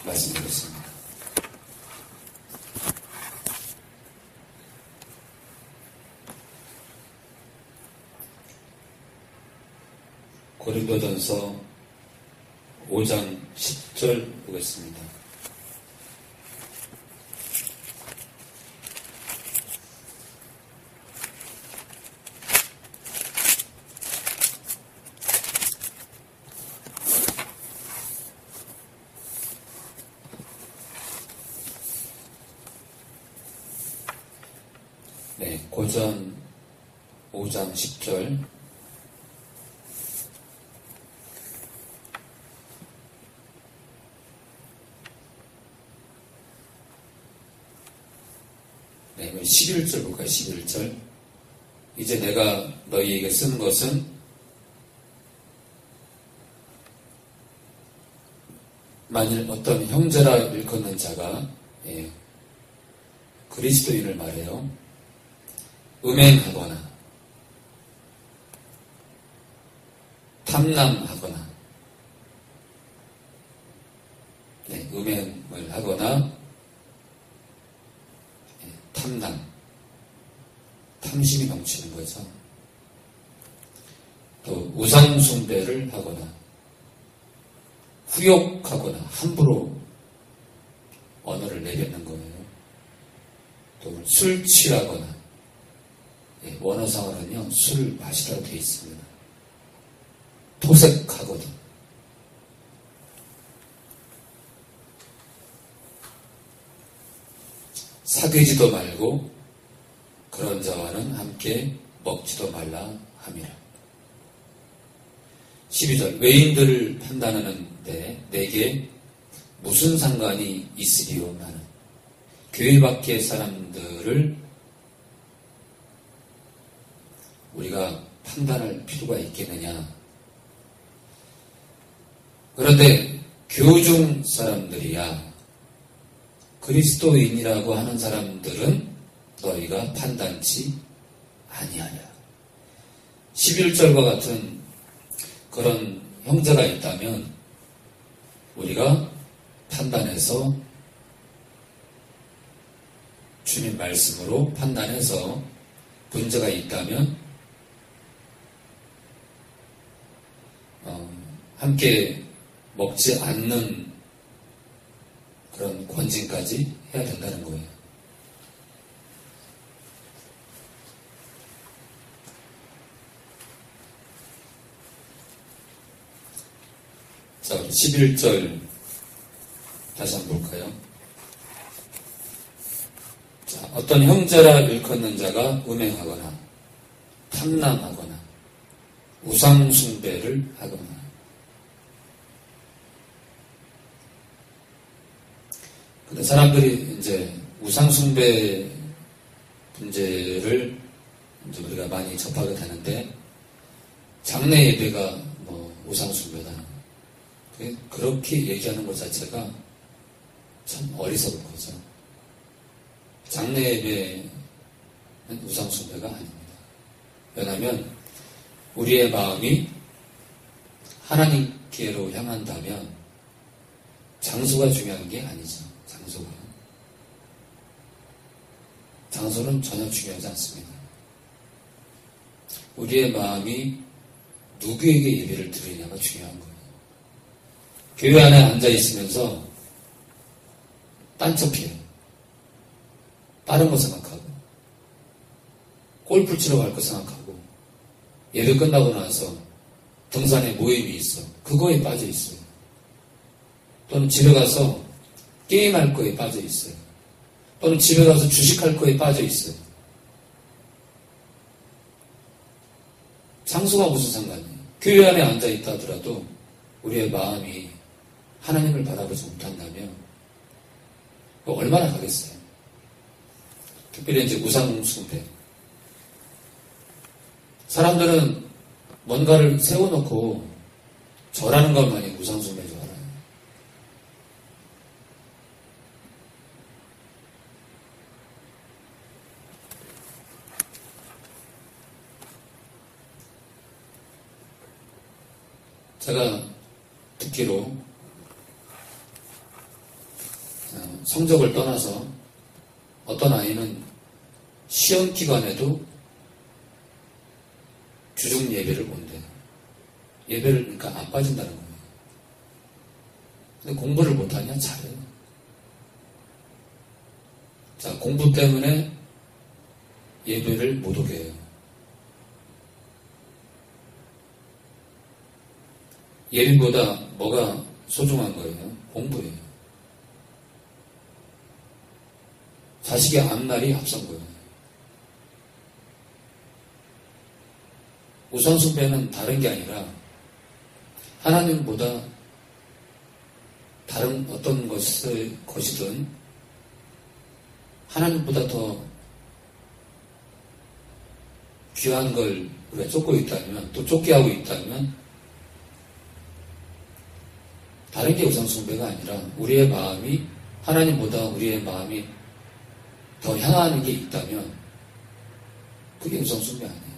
말씀드렸습니다. 고린도전서 5장 10절 보겠습니다. 네, 고전 5장 10절. 네, 11절 볼까요? 11절. 이제 내가 너희에게 쓴 것은 만일 어떤 형제라 일컫는 자가 그리스도인을 말해요. 음행하거나 탐남하거나 음행을 하거나 탐심이 넘치는 거죠. 또 우상숭배를 하거나 후욕하거나 함부로 언어를 내뱉는 거예요. 또 술 취하거나 원어상으로는요 술 마시라고 되어 있습니다. 토색하거든. 사귀지도 말고 그런 자와는 함께 먹지도 말라 함이라. 12절. 외인들을 판단하는데 내게 무슨 상관이 있으리요 나는. 교회 밖의 사람들을 우리가 판단할 필요가 있겠느냐. 그런데 교중 사람들이야 그리스도인이라고 하는 사람들은 너희가 판단치 아니하냐. 11절과 같은 그런 형제가 있다면 우리가 판단해서 주님 말씀으로 판단해서 문제가 있다면 함께 먹지 않는 그런 권징까지 해야 된다는 거예요. 자, 11절 다시 한번 볼까요? 자, 어떤 형제라 일컫는 자가 음행하거나 탐남하거나 우상숭배를 하거나. 근데 사람들이 이제 우상숭배 문제를 이제 우리가 많이 접하게 되는데 장래 예배가 뭐 우상숭배다. 그렇게 얘기하는 것 자체가 참 어리석은 거죠. 장래 예배는 우상숭배가 아닙니다. 왜냐하면 우리의 마음이 하나님께로 향한다면 장소가 중요한 게 아니죠. 장소는 전혀 중요하지 않습니다. 우리의 마음이 누구에게 예배를 드리냐가 중요한 거예요. 교회 안에 앉아 있으면서 딴척해요. 다른 거 생각하고 골프 치러 갈 거 생각하고 예배 끝나고 나서 등산에 모임이 있어. 그거에 빠져 있어요. 또는 집에 가서 게임할 거에 빠져 있어요. 또는 집에 가서 주식할 거에 빠져 있어요. 장소가 무슨 상관이에요? 교회 안에 앉아 있다 하더라도 우리의 마음이 하나님을 바라보지 못한다면 얼마나 가겠어요? 특별히 이제 우상숭배. 사람들은 뭔가를 세워놓고 절하는 것만이 우상숭배인 줄 알아요. 제가 듣기로 성적을 떠나서 어떤 아이는 시험 기간에도 주중 예배를 본대요. 예배를 그러니까 안 빠진다는 거예요. 근데 공부를 못하냐? 잘해요. 자, 공부 때문에 예배를 못 오게 해요. 예비보다 뭐가 소중한 거예요? 공부예요. 자식의 앞날이 앞선 거예요. 우선숭배는 다른 게 아니라 하나님보다 다른 어떤 것이든 하나님보다 더 귀한 걸 우리가 쫓고 있다면, 또 쫓게 하고 있다면 다른 게 우상숭배가 아니라 우리의 마음이 하나님보다 우리의 마음이 더 향하는 게 있다면 그게 우상숭배 아니에요.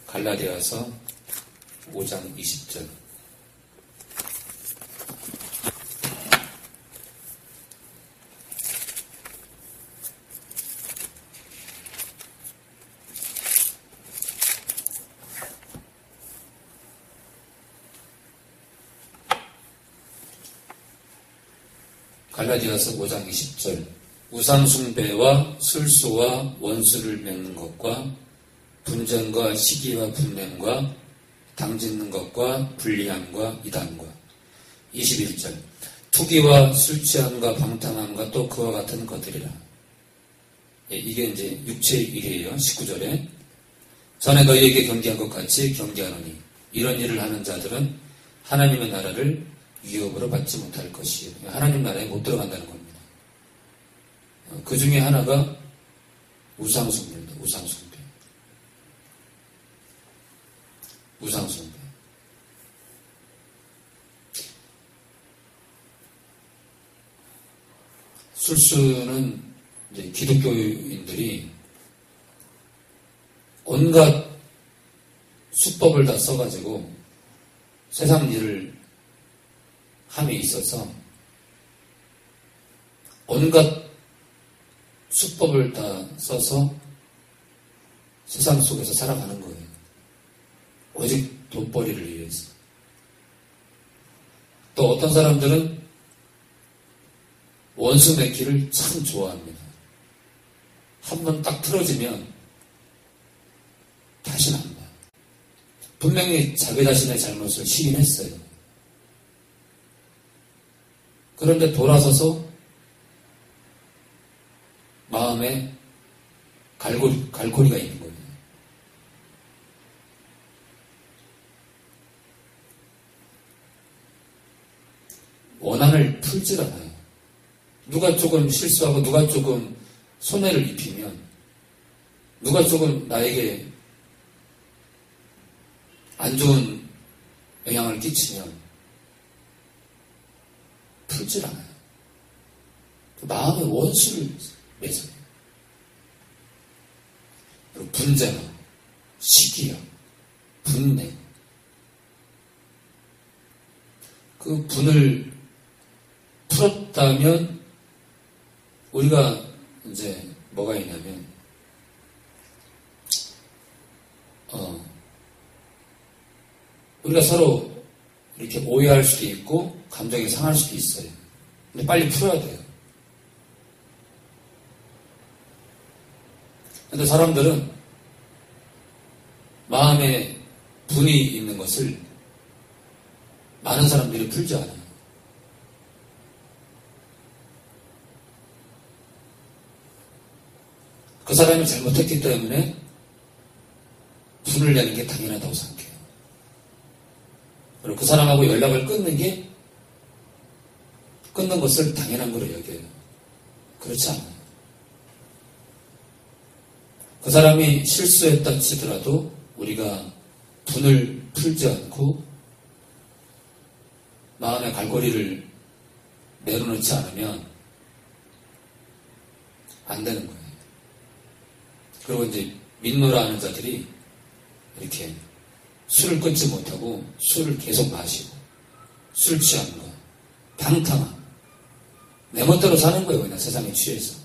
갈라디아서 5장 20절. 갈라디아서 5장 20절. 우상숭배와 술수와 원수를 맺는 것과 분쟁과 시기와 분냄과 당짓는 것과 불리함과 이단과. 21절. 투기와 술취함과 방탕함과 또 그와 같은 것들이라. 이게 이제 육체의 일이에요. 19절에. 전에 너희에게 경계한 것 같이 경계하노니 이런 일을 하는 자들은 하나님의 나라를 위협으로 받지 못할 것이에요. 하나님 나라에 못 들어간다는 겁니다. 그 중에 하나가 우상숭배입니다. 우상숭배. 우상숭배. 술수는 이제 기독교인들이 온갖 수법을 다 써가지고 세상 일을 함에 있어서 온갖 수법을 다 써서 세상 속에서 살아가는 거예요. 오직 돈벌이를 위해서. 또 어떤 사람들은 원수 맺기를 참 좋아합니다. 한번 딱 틀어지면 다시는 안 봐요. 분명히 자기 자신의 잘못을 시인했어요. 그런데 돌아서서 마음에 갈고리가 있는 거예요. 원한을 풀질 않아요. 누가 조금 실수하고 누가 조금 손해를 입히면, 누가 조금 나에게 안 좋은 영향을 끼치면 풀질 않아요. 그 마음의 원수를 맺어요. 그리고 분쟁, 시기요, 분내. 그 분을 풀었다면 우리가 이제 뭐가 있냐면 우리가 서로 이렇게 오해할 수도 있고 감정이 상할 수도 있어요. 근데 빨리 풀어야 돼요. 근데 사람들은 마음에 분이 있는 것을 많은 사람들이 풀지 않아요. 그 사람이 잘못했기 때문에 분을 내는 게 당연하다고 생각해요. 그리고 그 사람하고 연락을 끊는 것을 당연한 거로 여겨요. 그렇지 않아요. 그 사람이 실수했다 치더라도 우리가 분을 풀지 않고 마음의 갈고리를 내려놓지 않으면 안 되는 거예요. 그리고 이제 민노라 하는 자들이 이렇게 술을 끊지 못하고 술을 계속 마시고 술 취한 거, 방탕한 내 멋대로 사는 거예요. 그냥 세상에 취해서.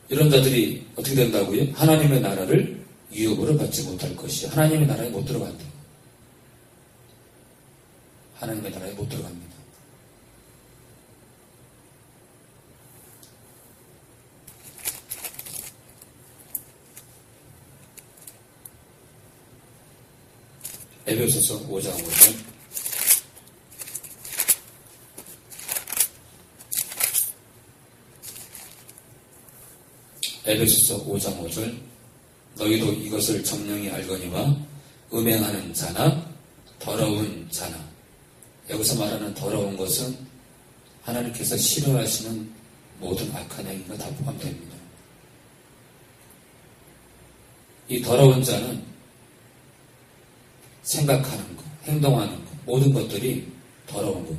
이런 자들이 어떻게 된다고요? 하나님의 나라를 유업으로 받지 못할 것이요. 하나님의 나라에 못 들어간대요. 하나님의 나라에 못 들어갑니다. 에베소서 5장 5절. 에베소서 5장 5절. 너희도 이것을 정령이 알거니와 음행하는 자나 더러운 자나. 여기서 말하는 더러운 것은 하나님께서 싫어하시는 모든 악한 행위가 다 포함됩니다. 이 더러운 자는 생각하는 것, 행동하는 것, 모든 것들이 더러운 거예요.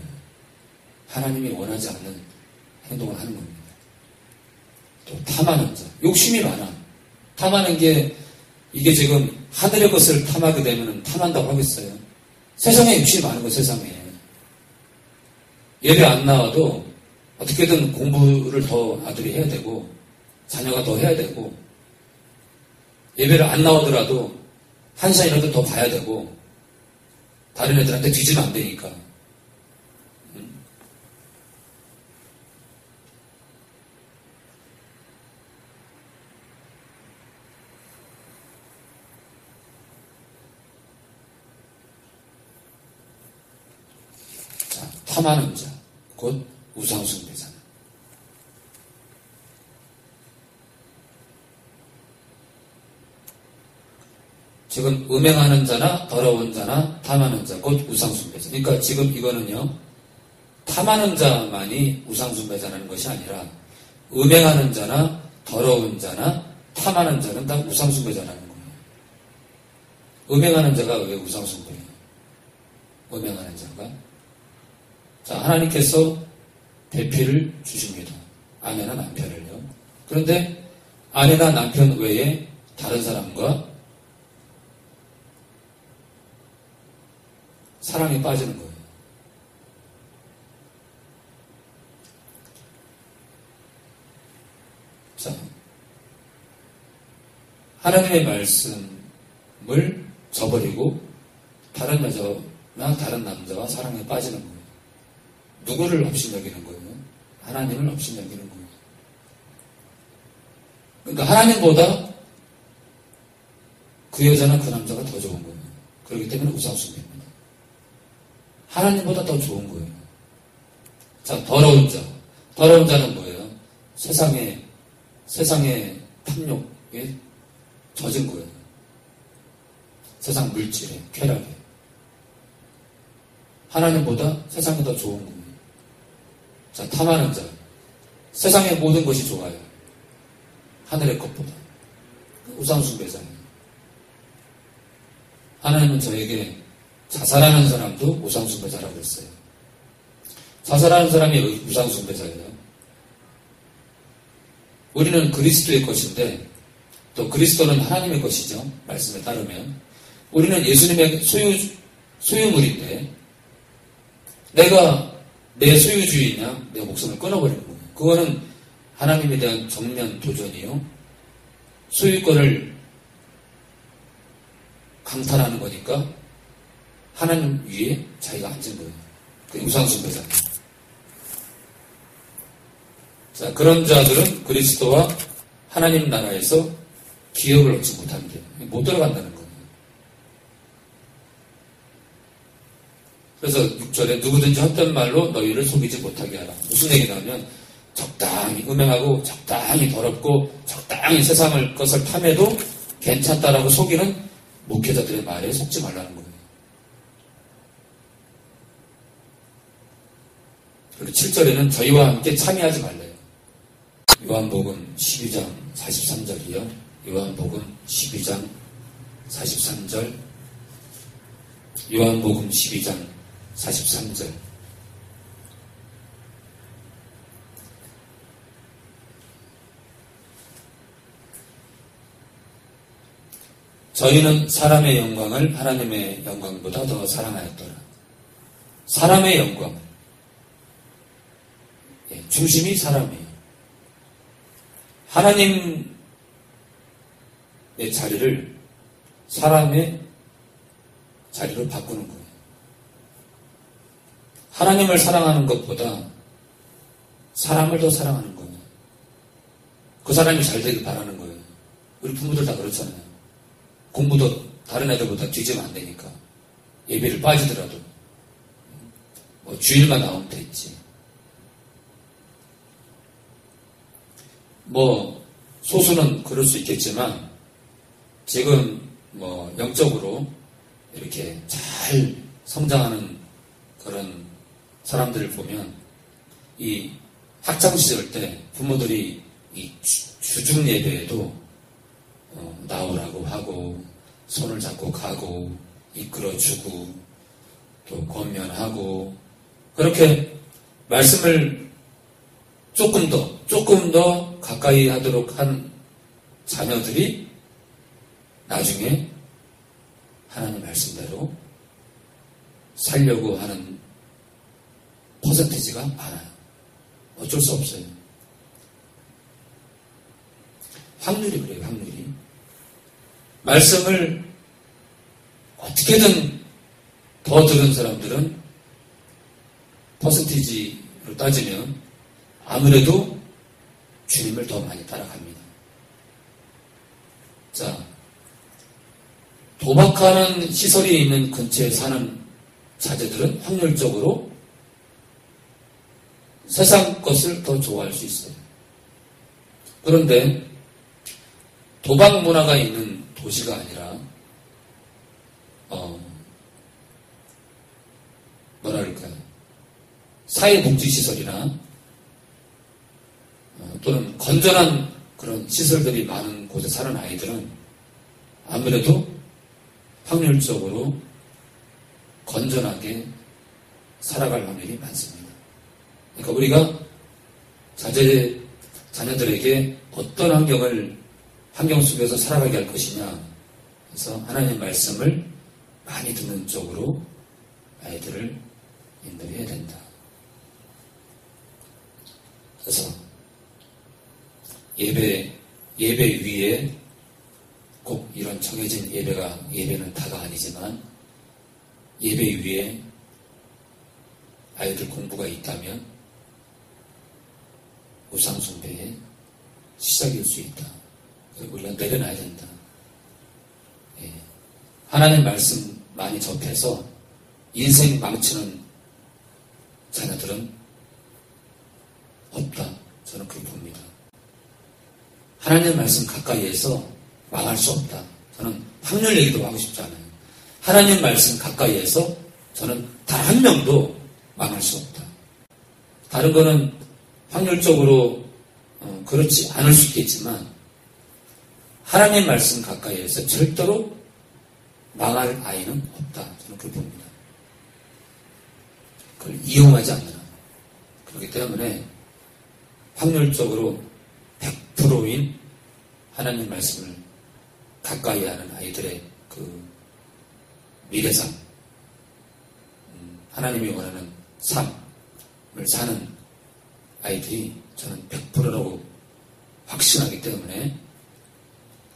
하나님이 원하지 않는 행동을 하는 겁니다. 또 탐하는 자, 욕심이 많아. 탐하는 게 이게 지금 하늘의 것을 탐하게 되면 탐한다고 하겠어요. 세상에 욕심이 많은 거예요. 세상에. 예배 안 나와도 어떻게든 공부를 더 아들이 해야 되고 자녀가 더 해야 되고 예배를 안 나오더라도 한 시간이라도 더 봐야 되고 다른 애들한테 뒤지면 안 되니까. 자, 탐하는 자, 곧 우상숭배자는. 지금 음행하는 자나 더러운 자나 탐하는 자, 곧 우상숭배자. 그러니까 지금 이거는요, 탐하는 자만이 우상숭배자라는 것이 아니라 음행하는 자나 더러운 자나 탐하는 자는 다 우상숭배자라는 거예요. 음행하는 자가 왜 우상숭배예요? 음행하는 자가? 자, 하나님께서 배필을 주십니다. 아내나 남편을요. 그런데 아내나 남편 외에 다른 사람과 사랑에 빠지는 거예요. 자, 하나님의 말씀을 저버리고 다른 여자나 다른 남자와 사랑에 빠지는 거예요. 누구를 업신여기는 거예요? 하나님을 업신여기는 거예요. 그러니까 하나님보다 그 여자나 그 남자가 더 좋은 거예요. 그렇기 때문에 우상숭배입니다. 하나님보다 더 좋은 거예요. 자, 더러운 자. 더러운 자는 뭐예요? 세상의 탐욕에 젖은 거예요. 세상 물질에, 쾌락에. 하나님보다 세상이 더 좋은 거예요. 자, 탐하는 자. 세상의 모든 것이 좋아요. 하늘의 것보다. 우상숭배자예요. 하나님은 저에게 자살하는 사람도 우상숭배자라고 했어요. 자살하는 사람이 우상숭배자예요. 우리는 그리스도의 것인데 또 그리스도는 하나님의 것이죠. 말씀에 따르면 우리는 예수님의 소유물인데 내가 내 소유주의냐 내 목숨을 끊어버리는 거예요. 그거는 하나님에 대한 정면 도전이요. 소유권을 강탈하는 거니까 하나님 위에 자기가 앉은 거예요. 그게 우상숭배자예요. 자, 그런 자들은 그리스도와 하나님 나라에서 기업을 얻지 못합니다. 못 들어간다는 거예요. 그래서 6절에 누구든지 헛된 말로 너희를 속이지 못하게 하라. 무슨 얘기냐면 적당히 음행하고 적당히 더럽고 적당히 세상을 것을 탐해도 괜찮다라고 속이는 목회자들의 말에 속지 말라는 거예요. 그리고 7절에는 저희와 함께 참여하지 말래요. 요한복음 12장 43절이요. 요한복음 12장 43절. 요한복음 12장 43절. 저희는 사람의 영광을 하나님의 영광보다 더 사랑하였더라. 사람의 영광. 중심이 사람이에요. 하나님의 자리를 사람의 자리로 바꾸는 거예요. 하나님을 사랑하는 것보다 사람을 더 사랑하는 거예요. 그 사람이 잘 되길 바라는 거예요. 우리 부모들 다 그렇잖아요. 공부도 다른 애들보다 뒤지면 안 되니까. 예배를 빠지더라도 뭐 주일만 나오면 됐지. 뭐 소수는 그럴 수 있겠지만 지금 뭐 영적으로 이렇게 잘 성장하는 그런 사람들을 보면 이 학창시절 때 부모들이 이 주중 예배에도 나오라고 하고 손을 잡고 가고 이끌어주고 또 권면하고 그렇게 말씀을 조금 더 가까이 하도록 한 자녀들이 나중에 하나님 말씀대로 살려고 하는 퍼센티지가 많아요. 어쩔 수 없어요. 확률이 그래요, 확률이. 말씀을 어떻게든 더 들은 사람들은 퍼센티지로 따지면 아무래도 주님을 더 많이 따라갑니다. 자, 도박하는 시설이 있는 근처에 사는 자제들은 확률적으로 세상 것을 더 좋아할 수 있어요. 그런데 도박 문화가 있는 도시가 아니라 뭐랄까요, 사회복지시설이나 또는 건전한 그런 시설들이 많은 곳에 사는 아이들은 아무래도 확률적으로 건전하게 살아갈 확률이 많습니다. 그러니까 우리가 자녀들에게 어떤 환경 속에서 살아가게 할 것이냐. 그래서 하나님의 말씀을 많이 듣는 쪽으로 아이들을 인도해야 된다. 그래서 예배 위에 꼭 이런 정해진 예배는 다가 아니지만 예배 위에 아이들 공부가 있다면 우상숭배의 시작일 수 있다. 우리가 내려놔야 된다. 예. 하나님 말씀 많이 접해서 인생 망치는 자녀들은 없다. 저는 그렇게 봅니다. 하나님 말씀 가까이에서 망할 수 없다. 저는 확률 얘기도 하고 싶지 않아요. 하나님 말씀 가까이에서 저는 단 한 명도 망할 수 없다. 다른 거는 확률적으로 그렇지 않을 수 있겠지만 하나님 말씀 가까이에서 절대로 망할 아이는 없다. 저는 그렇게 봅니다. 그걸 이용하지 않느라. 그렇기 때문에 확률적으로 100%인 하나님 말씀을 가까이 하는 아이들의 그 미래상, 하나님이 원하는 삶을 사는 아이들이 저는 100%라고 확신하기 때문에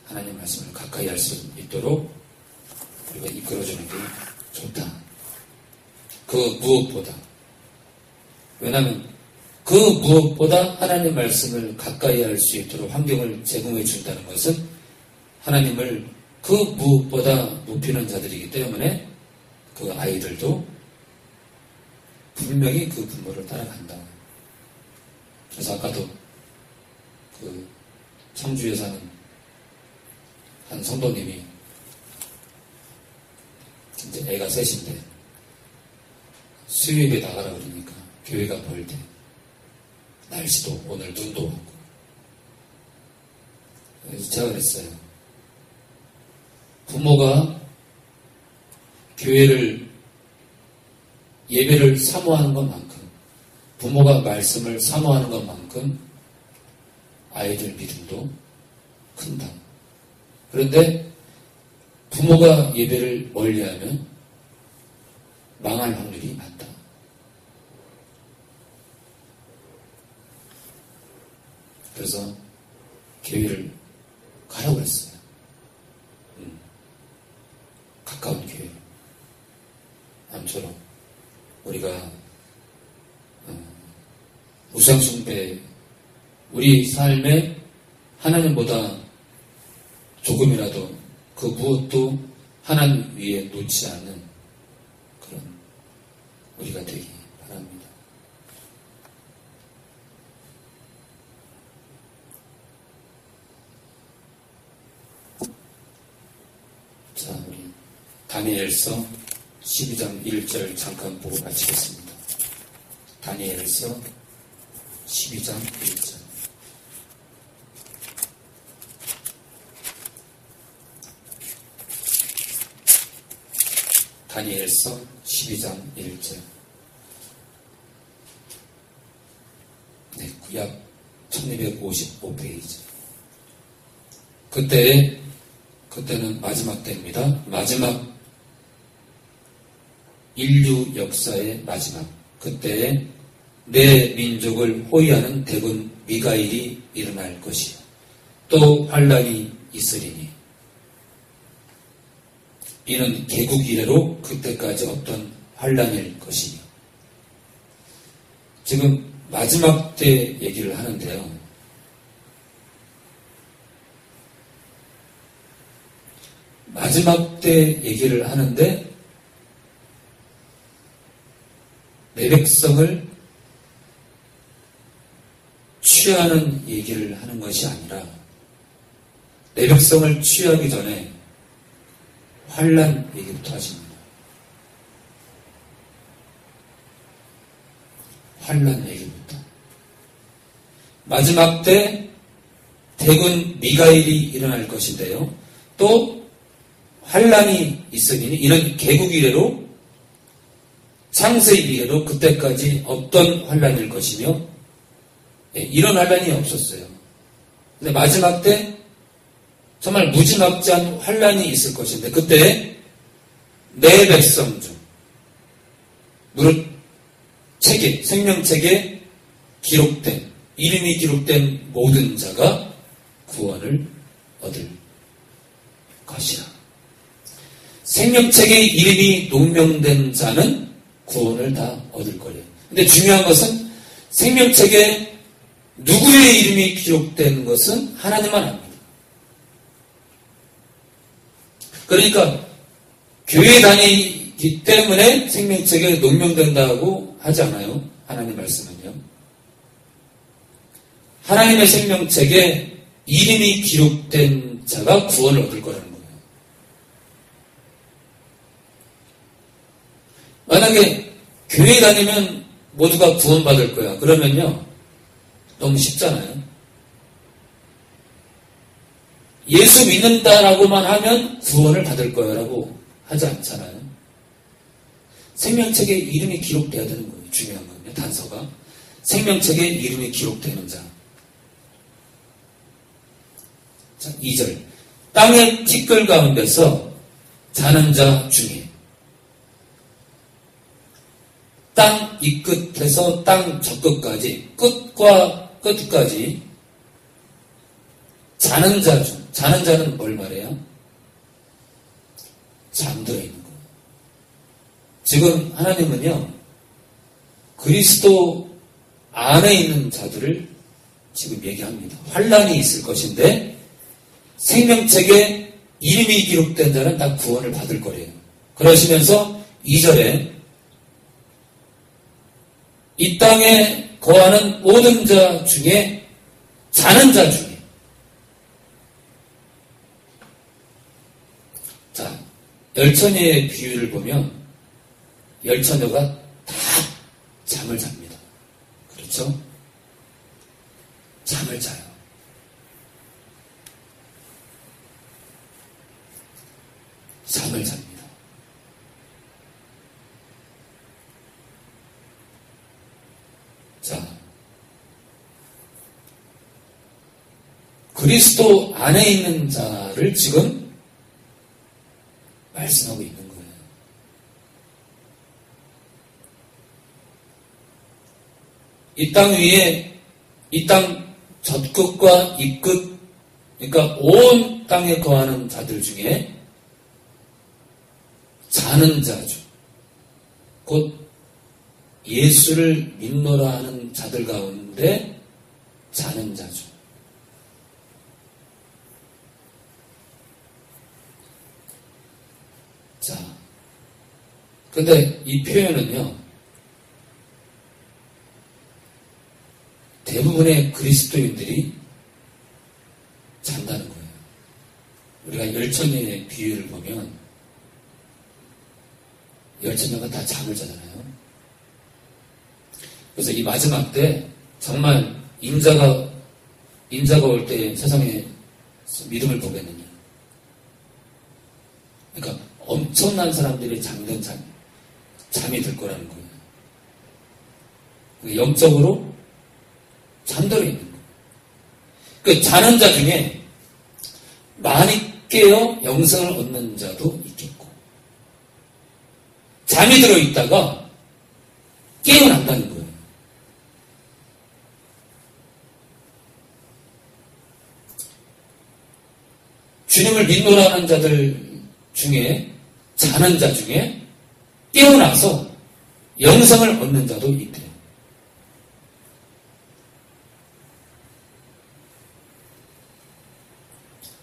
하나님 말씀을 가까이 할 수 있도록 우리가 이끌어주는 게 좋다. 그 무엇보다. 왜냐하면 그 무엇보다 하나님 말씀을 가까이 할 수 있도록 환경을 제공해 준다는 것은 하나님을 그 무엇보다 높이는 자들이기 때문에 그 아이들도 분명히 그 부모를 따라간다. 그래서 아까도 그 청주에 사는 한 성도님이 이제 애가 셋인데 수요일에 나가라 그러니까 교회가 멀대. 날씨도 오늘 눈도 오고. 그래서 제가 그랬어요. 부모가 예배를 사모하는 것만큼, 부모가 말씀을 사모하는 것만큼 아이들 믿음도 큰다. 그런데 부모가 예배를 멀리하면 망할 확률이 많다. 그래서 교회를 가라고 했어요. 가까운 교회. 남처럼 우리가 우상숭배, 우리 삶에 하나님보다 조금이라도 그 무엇도 하나님 위에 놓지 않는 그런 우리가 되기 바랍니다. 자, 우리 다니엘서 12장 1절 잠깐 보고 마치겠습니다. 다니엘서 12장 1절. 다니엘서 12장 1절. 네, 구약 1255페이지. 그때는 마지막 때입니다. 마지막 인류 역사의 마지막. 그때에 내 민족을 호위하는 대군 미가일이 일어날 것이요. 또 환란이 있으리니. 이는 개국 이래로 그때까지 없던 환란일 것이며. 지금 마지막 때 얘기를 하는데요. 마지막 때 얘기를 하는데 내 백성을 취하는 얘기를 하는 것이 아니라 내 백성을 취하기 전에 환란 얘기부터 하십니다. 환란 얘기부터. 마지막 때 대군 미가일이 일어날 것인데요. 또 환란이 있으니 이는 개국 이래로 창세 이래로 그때까지 없던 환란일 것이며 이런 환란이 없었어요. 근데 마지막 때 정말 무지막지한 환란이 있을 것인데 그때 내 백성 중 무릇 책에 생명책에 기록된 이름이 기록된 모든 자가 구원을 얻을 것이라. 생명책에 이름이 농명된 자는 구원을 다 얻을 거래요. 근데 중요한 것은 생명책에 누구의 이름이 기록된 것은 하나님만 압니다. 그러니까 교회 다니기 때문에 생명책에 농명된다고 하지 않아요. 하나님 말씀은요. 하나님의 생명책에 이름이 기록된 자가 구원을 얻을 거라는 거예요. 만약에 교회 다니면 모두가 구원받을 거야. 그러면요. 너무 쉽잖아요. 예수 믿는다라고만 하면 구원을 받을 거야라고 하지 않잖아요. 생명책에 이름이 기록돼야 되는 거예요. 중요한 거예요. 단서가. 생명책에 이름이 기록되는 자. 자, 2절. 땅의 티끌 가운데서 자는 자 중에 땅 이 끝에서 땅 저 끝까지 끝과 끝까지 자는 자 중, 자는 자는 뭘 말해요? 잠들어 있는 거예요. 지금 하나님은요, 그리스도 안에 있는 자들을 지금 얘기합니다. 환란이 있을 것인데 생명책에 이름이 기록된 자는 다 구원을 받을 거래요. 그러시면서 2절에 이 땅에 거하는 모든 자 중에 자는 자 중에 자, 열처녀의 비유를 보면 열처녀가 다 잠을 잡니다. 그렇죠? 잠을 자요. 잠을 잡니다. 자, 그리스도 안에 있는 자를 지금 말씀하고 있는 거예요. 이 땅 위에, 이 땅 젖끝과 이 끝, 그러니까 온 땅에 거하는 자들 중에 자는 자주, 곧 예수를 믿노라 하는 자들 가운데 자는 자주. 자, 근데 이 표현은요, 대부분의 그리스도인들이 잔다는 거예요. 우리가 열천년의 비유를 보면 열천년가 다 잠을 자잖아요. 그래서 이 마지막 때 정말 인자가 올 때 세상에 믿음을 보겠느냐. 그러니까 엄청난 사람들이 잠든 잠이 들 거라는 거예요. 영적으로 잠들어 있는 거예요. 그 자는 자 중에 많이 깨어 영생을 얻는 자도 있겠고, 잠이 들어 있다가 깨어난다는 거예요. 주님을 믿노라 하는 자들 중에, 자는 자 중에 깨어나서 영생을 얻는 자도 있대요.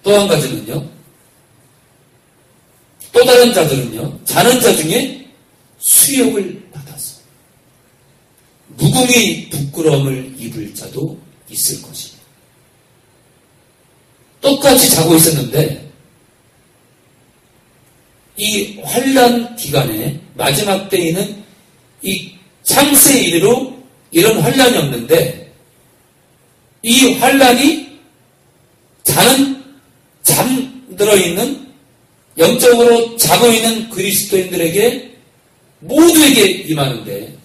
또 한 가지는요, 또 다른 자들은요, 자는 자 중에 수욕을 받아서 무궁히 부끄러움을 입을 자도 있을 것입니다. 똑같이 자고 있었는데 이 환난 기간에 마지막 때에는 이 창세 이래로 이런 환난이 없는데 이 환난이 잠들어 있는, 영적으로 자고 있는 그리스도인들에게 모두에게 임하는데,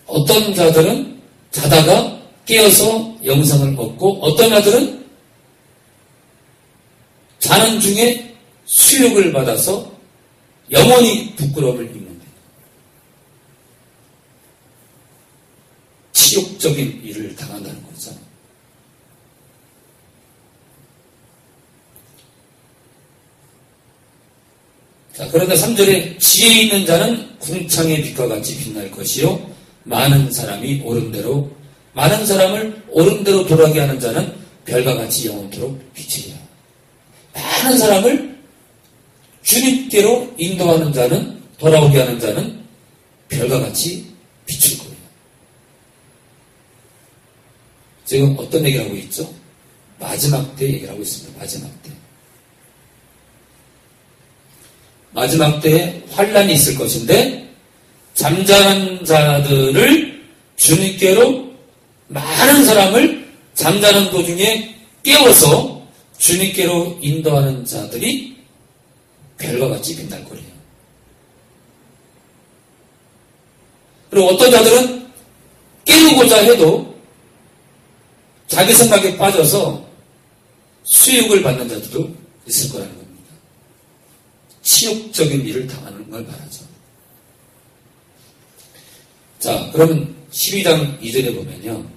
어떤 자들은 자다가 깨어서 영생을 얻고, 어떤 자들은 자는 중에 수욕을 받아서 영원히 부끄러움을 입는다. 치욕적인 일을 당한다는 거죠. 자, 그런데 3절에 지혜 있는 자는 궁창의 빛과 같이 빛날 것이요, 많은 사람을 옳은 대로 돌아가게 하는 자는 별과 같이 영원토록 비치리라. 많은 사람을 주님께로 인도하는 자는, 돌아오게 하는 자는 별과 같이 비출 거예요. 지금 어떤 얘기를 하고 있죠? 마지막 때 얘기를 하고 있습니다. 마지막 때에 환난이 있을 것인데, 잠자는 자들을 주님께로, 많은 사람을 잠자는 도중에 깨워서 주님께로 인도하는 자들이 별과 같이 빛날 거래요. 그리고 어떤 자들은 깨우고자 해도 자기 생각에 빠져서 수욕을 받는 자들도 있을 거라는 겁니다. 치욕적인 일을 당하는 걸 말하죠. 자, 그러면 12장 2절에 보면요,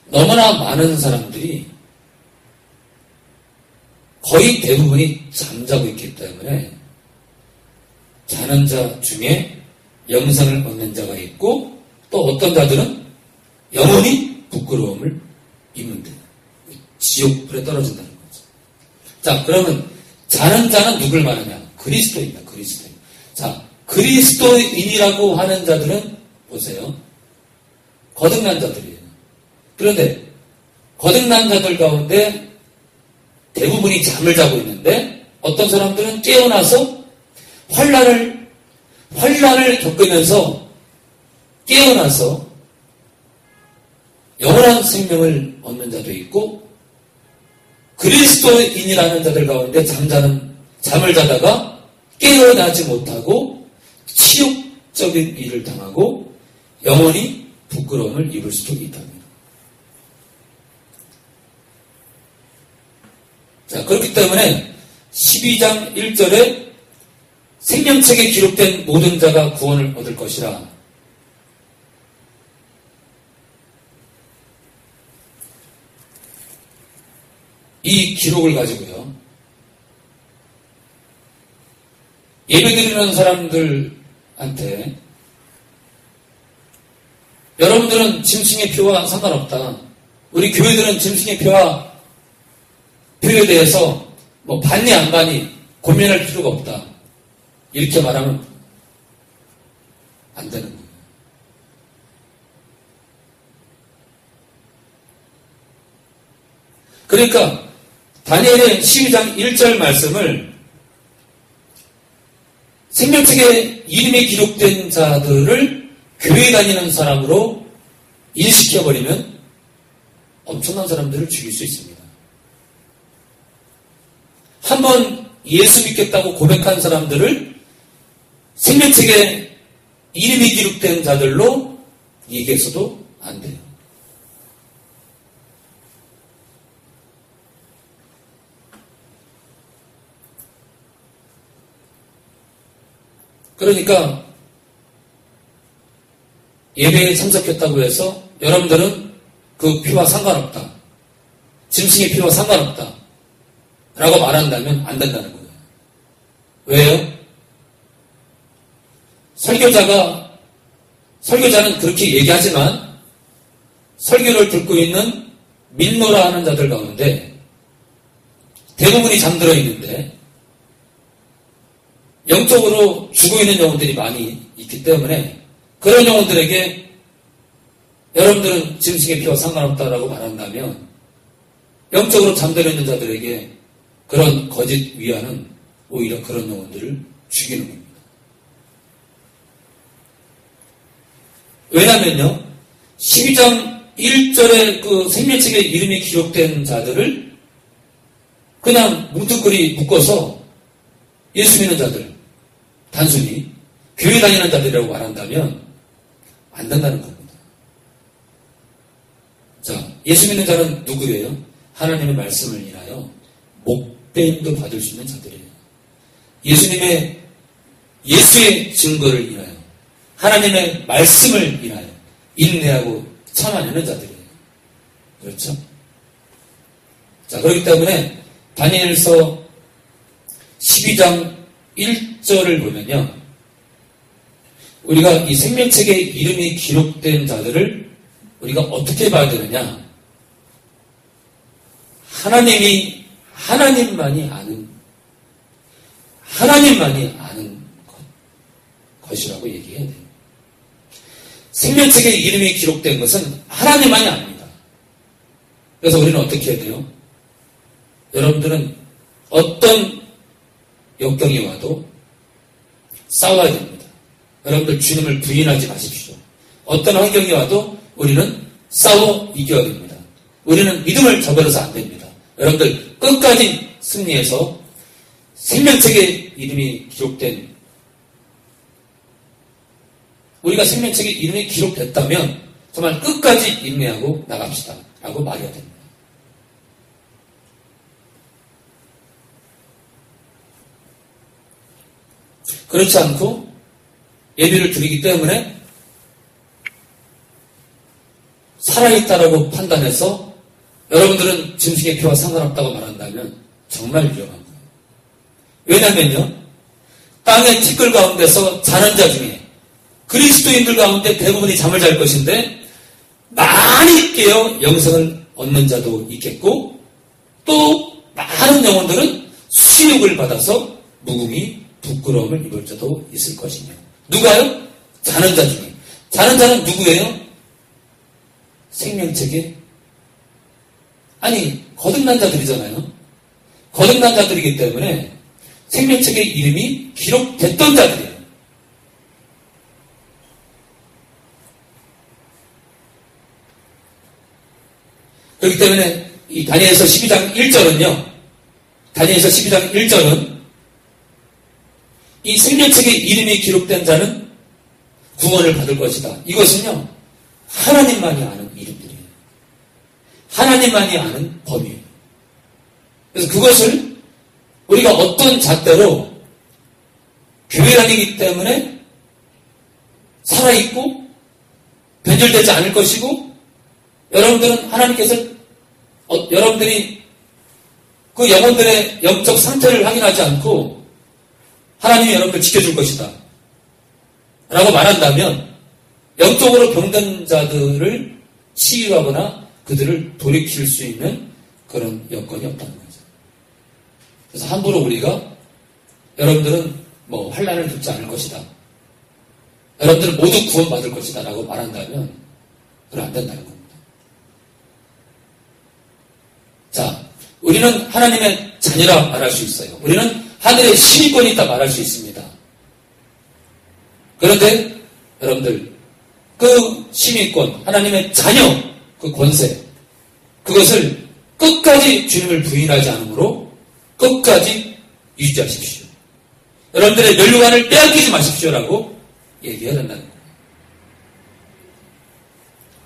너무나 많은 사람들이 거의 대부분이 잠자고 있기 때문에 자는 자 중에 영생을 얻는 자가 있고, 또 어떤 자들은 영원히 부끄러움을 입는다. 지옥불에 떨어진다는 거죠. 자, 그러면 자는 자는 누굴 말하냐? 그리스도입니다. 그리스도인. 자, 그리스도인이라고 하는 자들은 보세요. 거듭난 자들이에요. 그런데 거듭난 자들 가운데 대부분이 잠을 자고 있는데, 어떤 사람들은 깨어나서 환난을 겪으면서 깨어나서 영원한 생명을 얻는 자도 있고, 그리스도인이라는 자들 가운데 잠을 자다가 깨어나지 못하고 치욕적인 흑적인 일을 당하고 영원히 부끄러움을 입을 수도 있답니다. 자, 그렇기 때문에 12장 1절에 생명책에 기록된 모든 자가 구원을 얻을 것이라. 이 기록을 가지고요, 예배드리는 사람들한테 여러분들은 짐승의 표와 상관없다. 우리 교회들은 짐승의 표에 대해서 뭐 받니 안 받니 고민할 필요가 없다. 이렇게 말하면 안 되는 거예요. 그러니까 다니엘의 12장 1절 말씀을 생명책에 이름이 기록된 자들을 교회 다니는 사람으로 인식해버리면 엄청난 사람들을 죽일 수 있습니다. 한번 예수 믿겠다고 고백한 사람들을 생명책에 이름이 기록된 자들로 얘기해서도 안 돼요. 그러니까 예배에 참석했다고 해서 여러분들은 그 피와 상관없다. 짐승의 피와 상관없다. 라고 말한다면 안 된다는 거예요. 왜요? 설교자는 그렇게 얘기하지만 설교를 듣고 있는 민노라 하는 자들 가운데 대부분이 잠들어 있는데 영적으로 죽어있는 영혼들이 많이 있기 때문에 그런 영혼들에게 여러분들은 짐승의 피와 상관없다라고 말한다면 영적으로 잠들어 있는 자들에게 그런 거짓 위안은 오히려 그런 영혼들을 죽이는 겁니다. 왜냐면요, 12장 1절에 그 생명책에 이름이 기록된 자들을 그냥 뭉뚱그리 묶어서 예수 믿는 자들, 단순히 교회 다니는 자들이라고 말한다면 안 된다는 겁니다. 자, 예수 믿는 자는 누구예요? 하나님의 말씀을 인하여 목배임도 받을 수 있는 자들이에요. 예수의 증거를 인하여 하나님의 말씀을 인하여 인내하고 참아내는 자들이에요. 그렇죠? 자, 그렇기 때문에 다니엘서 12장 1절을 보면요, 우리가 이 생명책에 이름이 기록된 자들을 우리가 어떻게 봐야 되느냐? 하나님만이 아는 것이라고 얘기해야 돼요. 생명책에 이름이 기록된 것은 하나님만이 압니다. 그래서 우리는 어떻게 해야 돼요? 여러분들은 어떤 역경이 와도 싸워야 됩니다. 여러분들 주님을 부인하지 마십시오. 어떤 환경이 와도 우리는 싸워 이겨야 됩니다. 우리는 믿음을 저버려서 안 됩니다. 여러분들 끝까지 승리해서 생명책에 이름이 기록된, 우리가 생명책에 이름이 기록됐다면 정말 끝까지 인내하고 나갑시다 라고 말해야 됩니다. 그렇지 않고 예배를 드리기 때문에 살아있다라고 판단해서 여러분들은 짐승의 피와 상관없다고 말한다면 정말 위험한 거예요. 왜냐면요, 땅의 티끌 가운데서 자는 자 중에 그리스도인들 가운데 대부분이 잠을 잘 것인데 많이 깨어 영생을 얻는 자도 있겠고, 또 많은 영혼들은 수욕을 받아서 무궁히 부끄러움을 입을 자도 있을 것이며. 누가요? 자는 자 중에. 자는 자는 누구예요? 생명책에, 거듭난 자들이잖아요. 거듭난 자들이기 때문에 생명책에 이름이 기록됐던 자들이에요. 그렇기 때문에 이 다니엘서 12장 1절은 이 생명책에 이름이 기록된 자는 구원을 받을 것이다. 이것은요, 하나님만이 아는 이름들이에요. 하나님만이 아는 범위예요. 그래서 그것을 우리가 어떤 잣대로 교회 다니기 때문에 살아있고 변질되지 않을 것이고, 여러분들은 하나님께서 여러분들이 그 영혼들의 영적 상태를 확인하지 않고 하나님이 여러분들 지켜줄 것이다 라고 말한다면 영적으로 병든 자들을 치유하거나 그들을 돌이킬 수 있는 그런 여건이 없다는 거죠. 그래서 함부로 우리가 여러분들은 환난을 겪지 않을 것이다, 여러분들은 모두 구원받을 것이다 라고 말한다면 그건 안 된다는 겁니다. 자, 우리는 하나님의 자녀라 말할 수 있어요. 우리는 하늘의 시민권이 있다 말할 수 있습니다. 그런데 여러분들, 그 시민권, 하나님의 자녀, 그 권세, 그것을 끝까지 주님을 부인하지 않으므로 끝까지 유지하십시오. 여러분들의 면류관을 빼앗기지 마십시오라고 얘기해야 된다는 거예요.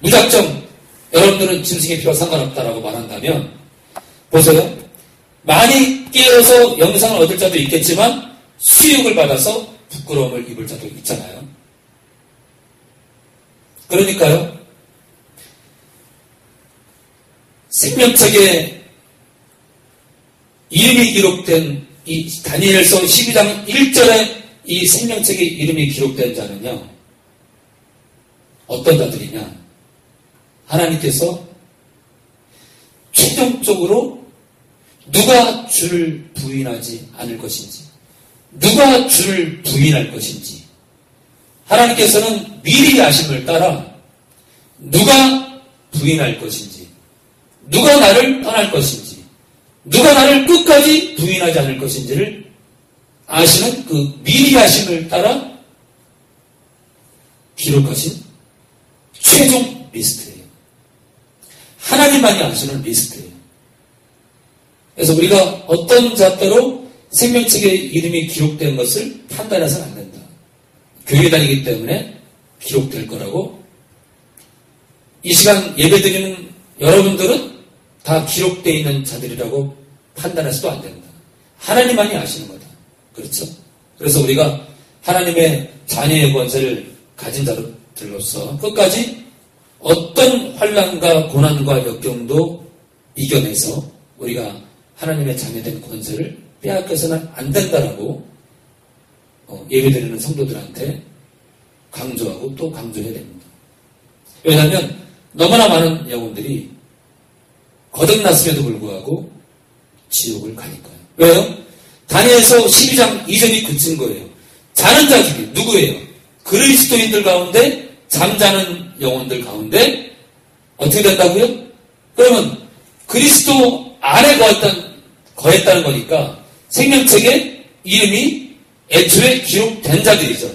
무작정 여러분들은 짐승의 피와 상관없다라고 말한다면, 보세요. 많이 깨어서 영생을 얻을 자도 있겠지만 수욕을 받아서 부끄러움을 입을 자도 있잖아요. 그러니까요, 생명책에 이름이 기록된 이 다니엘서 12장 1절에 이 생명책에 이름이 기록된 자는요, 어떤 자들이냐? 하나님께서 최종적으로 누가 주를 부인하지 않을 것인지, 누가 주를 부인할 것인지, 하나님께서는 미리 아심을 따라 누가 부인할 것인지, 누가 나를 떠날 것인지, 누가 나를 끝까지 부인하지 않을 것인지를 아시는 그 미리 아심을 따라 기록하신 최종 리스트예요. 하나님만이 아시는 리스트예요. 그래서 우리가 어떤 잣대로 생명책에 이름이 기록된 것을 판단해서는 안 된다. 교회 다니기 때문에 기록될 거라고, 이 시간 예배드리는 여러분들은 다 기록되어 있는 자들이라고 판단해서도 안 된다. 하나님만이 아시는 거다. 그렇죠? 그래서 우리가 하나님의 자녀의 권세를 가진 자들로서 끝까지 어떤 환난과 고난과 역경도 이겨내서 우리가 하나님의 자녀된 권세를 빼앗겨서는 안 된다라고 예배드리는 성도들한테 강조하고 또 강조해야 됩니다. 왜냐하면 너무나 많은 영혼들이 거듭났음에도 불구하고 지옥을 가니까요. 왜요? 다니엘서 12장 2절이 그 증거예요. 자는 자 중에 누구예요? 그리스도인들 가운데 잠자는 영혼들 가운데 어떻게 된다고요? 그러면 그리스도 안에 거했다는 거니까 생명책에 이름이 애초에 기록된 자들이죠.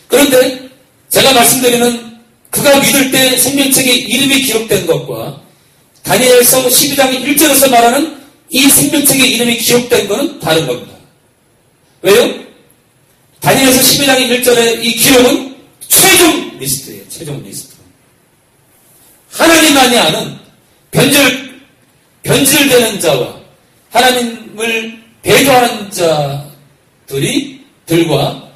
그런데 제가 말씀드리는 그가 믿을 때 생명책에 이름이 기록된 것과 다니엘서 12장 1절에서 말하는 이 생명책에 이름이 기록된 것은 다른 겁니다. 왜요? 다니엘서 12장 1절의 이 기록은 최종 리스트예요. 최종 리스트. 하나님만이 아는 변질되는 자와 하나님을 배교하는 자들과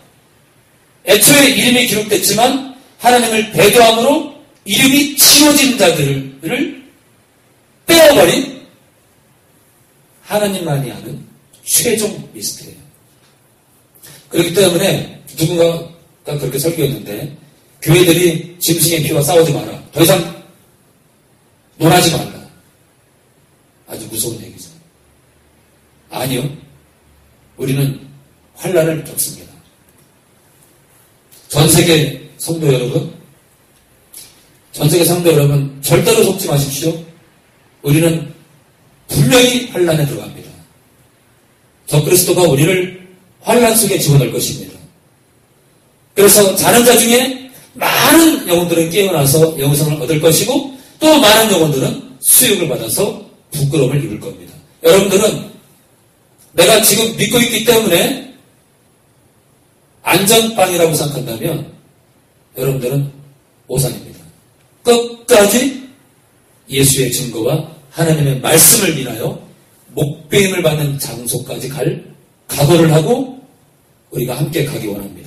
애초에 이름이 기록됐지만 하나님을 배교함으로 이름이 치워진 자들을 빼어버린 하나님만이 아는 최종 리스트예요. 그렇기 때문에 누군가가 그렇게 설교했는데, 교회들이 짐승의 피와 싸우지 마라, 더 이상 논하지 말라. 아주 무서운 얘기죠. 아니요, 우리는 환난을 겪습니다. 전세계 성도 여러분, 절대로 속지 마십시오. 우리는 분명히 환난에 들어갑니다. 적그리스도가 우리를 환난 속에 집어넣을 것입니다. 그래서 자는 자 중에 많은 영혼들은 깨어나서 영생을 얻을 것이고, 또 많은 영혼들은 수욕을 받아서 부끄러움을 입을 겁니다. 여러분들은 내가 지금 믿고 있기 때문에 안전빵이라고 생각한다면 여러분들은 오산입니다. 끝까지 예수의 증거와 하나님의 말씀을 인하여 목배임을 받는 장소까지 갈 각오를 하고 우리가 함께 가기 원합니다.